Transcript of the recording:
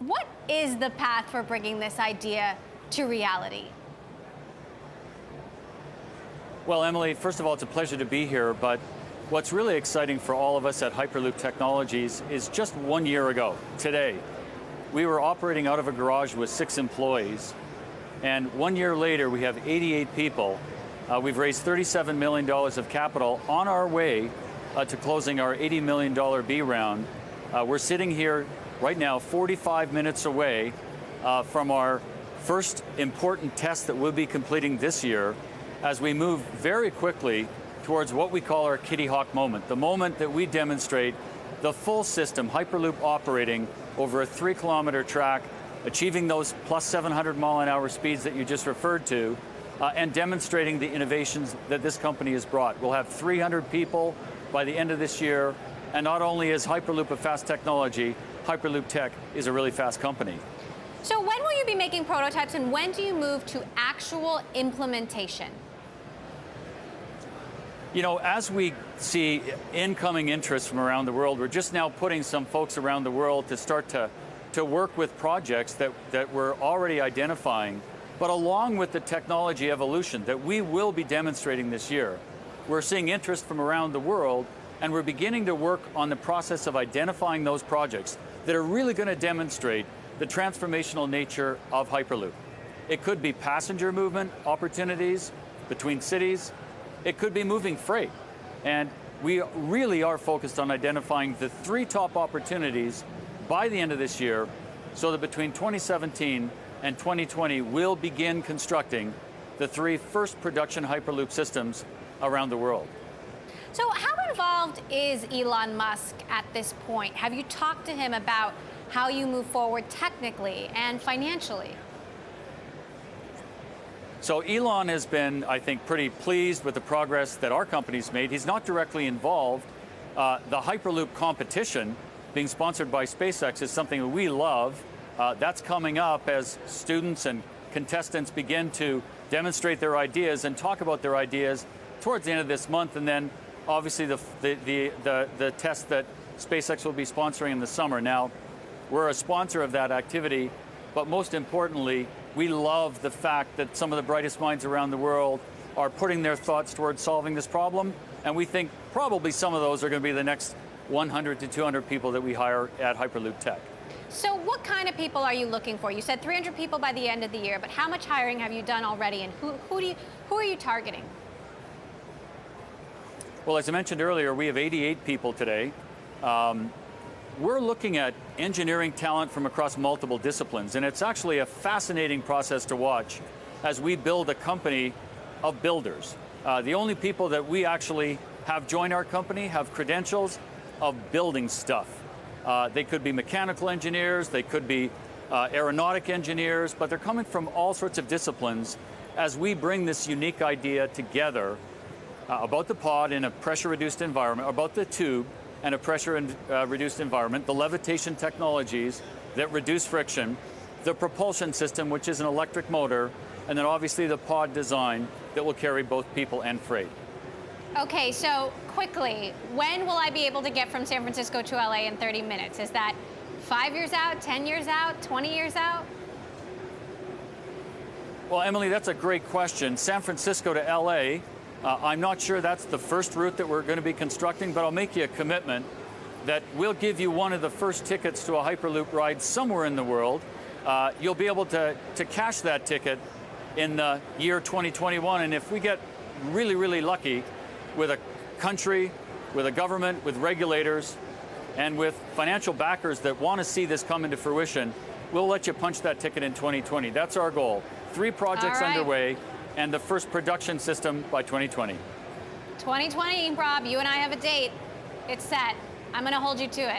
what is the path for bringing this idea to reality? Well, Emily, first of all, it's a pleasure to be here, but what's really exciting for all of us at Hyperloop Technologies is just 1 year ago, today, we were operating out of a garage with 6 employees, and 1 year later, we have 88 people. We've raised $37 million of capital on our way to closing our $80 million B round. We're sitting here right now, 45 minutes away from our first important test that we'll be completing this year, as we move very quickly towards what we call our Kitty Hawk moment, the moment that we demonstrate the full system, Hyperloop operating over a 3-kilometer track, achieving those plus 700 mile an hour speeds that you just referred to, and demonstrating the innovations that this company has brought. We'll have 300 people by the end of this year, and not only is Hyperloop a fast technology, Hyperloop Tech is a really fast company. So when will you be making prototypes, and when do you move to actual implementation? You know, as we see incoming interest from around the world, we're just now putting some folks around the world to start to work with projects that we're already identifying. But along with the technology evolution that we will be demonstrating this year, we're seeing interest from around the world, and we're beginning to work on the process of identifying those projects that are really going to demonstrate the transformational nature of Hyperloop. It could be passenger movement opportunities between cities. It could be moving freight. And we really are focused on identifying the 3 top opportunities by the end of this year, so that between 2017 and 2020, we'll begin constructing the 3 first production Hyperloop systems around the world. So how involved is Elon Musk at this point? Have you talked to him about how you move forward technically and financially? So Elon has been, I think, pretty pleased with the progress that our company's made. He's not directly involved. The Hyperloop competition, being sponsored by SpaceX, is something that we love. That's coming up as students and contestants begin to demonstrate their ideas and talk about their ideas towards the end of this month, and then obviously the test that SpaceX will be sponsoring in the summer. Now, we're a sponsor of that activity, but most importantly, we love the fact that some of the brightest minds around the world are putting their thoughts towards solving this problem, and we think probably some of those are going to be the next 100 to 200 people that we hire at Hyperloop Tech. So what kind of people are you looking for? You said 300 people by the end of the year, but how much hiring have you done already, and who are you targeting? Well, as I mentioned earlier, we have 88 people today. We're looking at engineering talent from across multiple disciplines, and it's actually a fascinating process to watch as we build a company of builders. The only people that we actually have join our company have credentials of building stuff. They could be mechanical engineers, they could be aeronautic engineers, but they're coming from all sorts of disciplines as we bring this unique idea together about the pod in a pressure-reduced environment, about the tube and a pressure-reduced environment, the levitation technologies that reduce friction, the propulsion system, which is an electric motor, and then obviously the pod design that will carry both people and freight. Okay, so quickly, when will I be able to get from San Francisco to LA in 30 minutes? Is that 5 years out, 10 years out, 20 years out? Well, Emily, that's a great question. San Francisco to LA, I'm not sure that's the first route that we're going to be constructing, but I'll make you a commitment that we'll give you one of the first tickets to a Hyperloop ride somewhere in the world. You'll be able to cash that ticket in the year 2021, and if we get really, really lucky with a country, with a government, with regulators, and with financial backers that want to see this come into fruition, we'll let you punch that ticket in 2020. That's our goal. 3 projects underway, and the first production system by 2020. 2020, Rob, you and I have a date. It's set. I'm going to hold you to it.